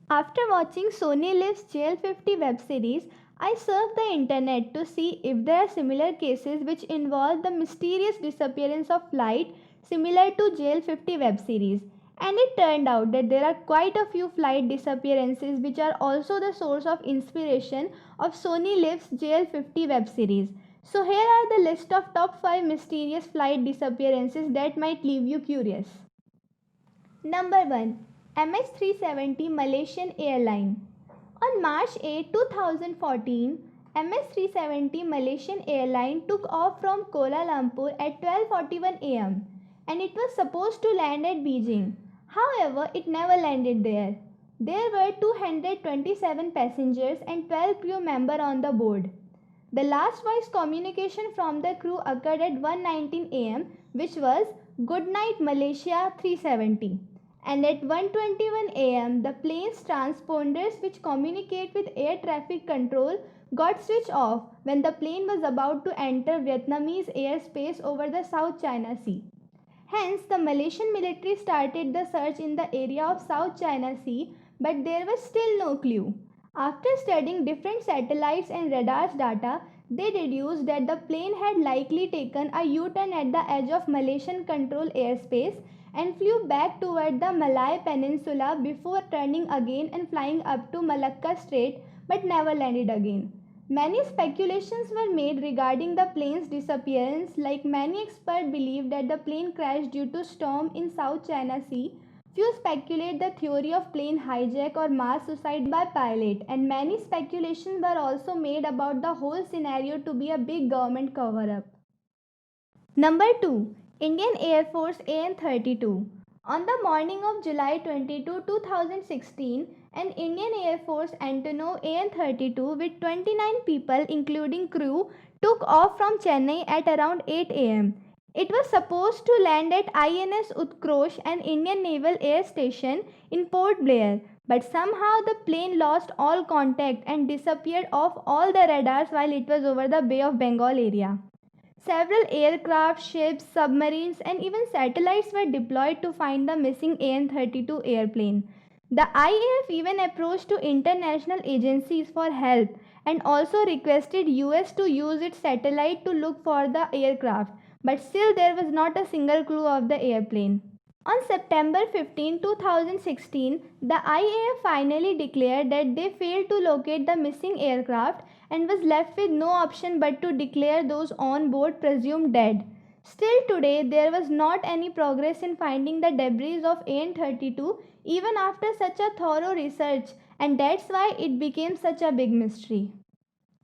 After watching Sony Liv's JL50 web series, I surfed the internet to see if there are similar cases which involve the mysterious disappearance of flight similar to JL50 web series. And it turned out that there are quite a few flight disappearances which are also the source of inspiration of Sony Liv's JL50 web series. So here are the list of top 5 mysterious flight disappearances that might leave you curious. Number 1. MH370 Malaysian Airline. On March 8, 2014, MH370 Malaysian Airline took off from Kuala Lumpur at 12:41 am and it was supposed to land at Beijing. However, it never landed there. There were 227 passengers and 12 crew members on the board. The last voice communication from the crew occurred at 1:19 am, which was "Good night Malaysia 370." And at 1:21 am, the plane's transponders, which communicate with air traffic control, got switched off when the plane was about to enter Vietnamese airspace over the South China Sea. Hence, the Malaysian military started the search in the area of South China Sea, but there was still no clue. After studying different satellites and radars data, they deduced that the plane had likely taken a U-turn at the edge of Malaysian controlled airspace and flew back toward the Malay Peninsula before turning again and flying up to Malacca Strait, but never landed again. Many speculations were made regarding the plane's disappearance. Like many experts believe that the plane crashed due to storm in South China Sea. Few speculate the theory of plane hijack or mass suicide by pilot, and many speculations were also made about the whole scenario to be a big government cover-up. Number 2. Indian Air Force AN-32. On the morning of July 22, 2016, an Indian Air Force Antonov AN-32 with 29 people including crew took off from Chennai at around 8 am. It was supposed to land at INS Utkrosh, an Indian Naval Air Station in Port Blair, but somehow the plane lost all contact and disappeared off all the radars while it was over the Bay of Bengal area. Several aircraft, ships, submarines, and even satellites were deployed to find the missing AN-32 airplane. The IAF even approached to international agencies for help and also requested US to use its satellite to look for the aircraft, but still there was not a single clue of the airplane. On September 15, 2016, the IAF finally declared that they failed to locate the missing aircraft and was left with no option but to declare those on board presumed dead. Still today, there was not any progress in finding the debris of AN-32 even after such a thorough research, and that's why it became such a big mystery.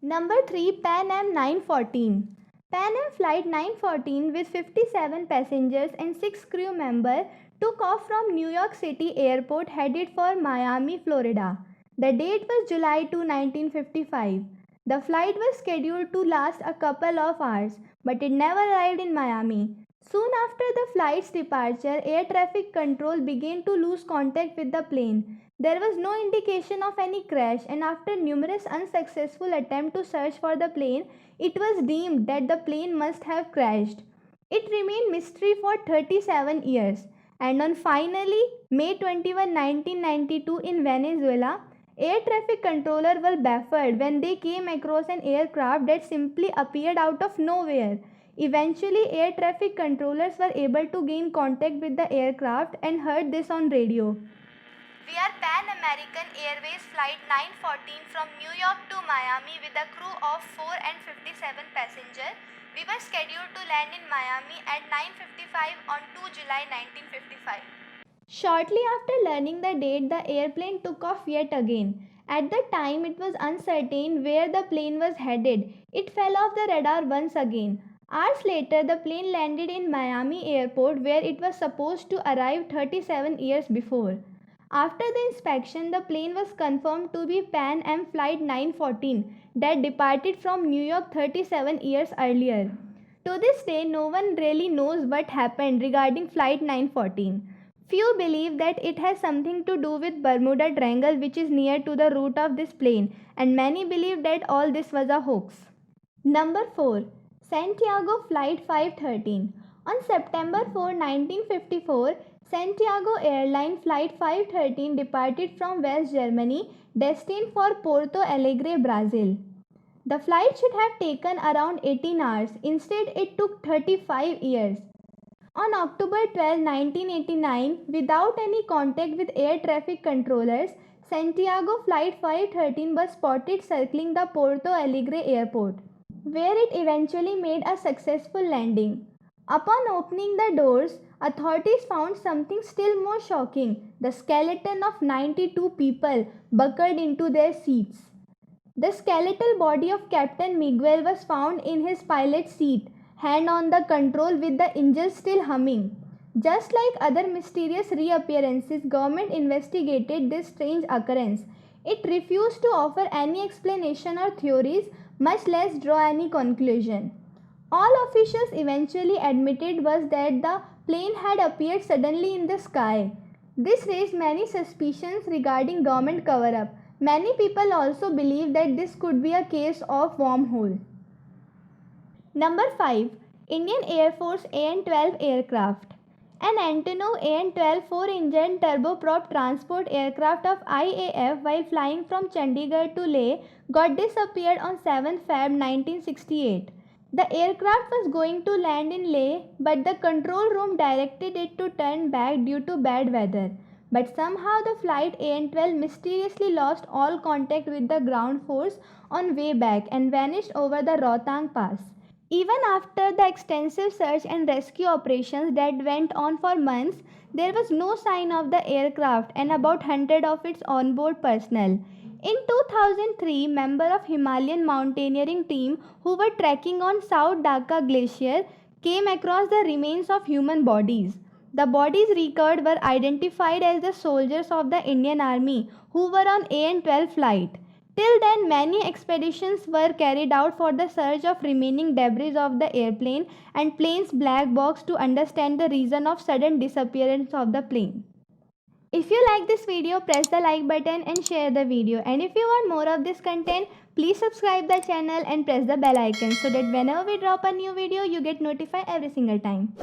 Number 3. Pan Am 914. Pan Am Flight 914 with 57 passengers and 6 crew members took off from New York City Airport headed for Miami, Florida. The date was July 2, 1955. The flight was scheduled to last a couple of hours, but it never arrived in Miami. Soon after the flight's departure, air traffic control began to lose contact with the plane. There was no indication of any crash, and after numerous unsuccessful attempts to search for the plane, it was deemed that the plane must have crashed. It remained mystery for 37 years, and on finally May 21, 1992 in Venezuela, air traffic controllers were baffled when they came across an aircraft that simply appeared out of nowhere. Eventually, air traffic controllers were able to gain contact with the aircraft and heard this on radio. We are Pan American Airways Flight 914 from New York to Miami with a crew of 4 and 57 passengers. We were scheduled to land in Miami at 9:55 on 2 July 1955. Shortly after learning the date, the airplane took off yet again. At the time, it was uncertain where the plane was headed. It fell off the radar once again. Hours later, the plane landed in Miami Airport where it was supposed to arrive 37 years before. After the inspection, the plane was confirmed to be Pan Am Flight 914 that departed from New York 37 years earlier. To this day, no one really knows what happened regarding Flight 914. Few believe that it has something to do with Bermuda Triangle, which is near to the route of this plane, and many believe that all this was a hoax. Number 4. Santiago Flight 513. On September 4, 1954, Santiago Airline Flight 513 departed from West Germany, destined for Porto Alegre, Brazil. The flight should have taken around 18 hours. Instead, it took 35 years. On October 12, 1989, without any contact with air traffic controllers, Santiago Flight 513 was spotted circling the Porto Alegre airport, where it eventually made a successful landing. Upon opening the doors, authorities found something still more shocking: the skeleton of 92 people buckled into their seats. The skeletal body of Captain Miguel was found in his pilot's seat, hand on the control with the engine still humming. Just like other mysterious reappearances, government investigated this strange occurrence. It refused to offer any explanation or theories, much less draw any conclusion. All officials eventually admitted was that the plane had appeared suddenly in the sky. This raised many suspicions regarding government cover-up. Many people also believe that this could be a case of wormhole. Number 5. Indian Air Force AN-12 aircraft. An Antonov AN-12 4-engine turboprop transport aircraft of IAF while flying from Chandigarh to Leh got disappeared on 7 Feb 1968. The aircraft was going to land in Leh, but the control room directed it to turn back due to bad weather. But somehow the flight AN-12 mysteriously lost all contact with the ground force on way back and vanished over the Rohtang Pass. Even after the extensive search and rescue operations that went on for months, there was no sign of the aircraft and about 100 of its onboard personnel. In 2003, members of Himalayan mountaineering team who were trekking on South Dhaka Glacier came across the remains of human bodies. The bodies recovered were identified as the soldiers of the Indian Army who were on AN-12 flight. Till then, many expeditions were carried out for the search of remaining debris of the airplane and plane's black box to understand the reason of sudden disappearance of the plane. If you like this video, press the like button and share the video. And if you want more of this content, please subscribe the channel and press the bell icon so that whenever we drop a new video, you get notified every single time.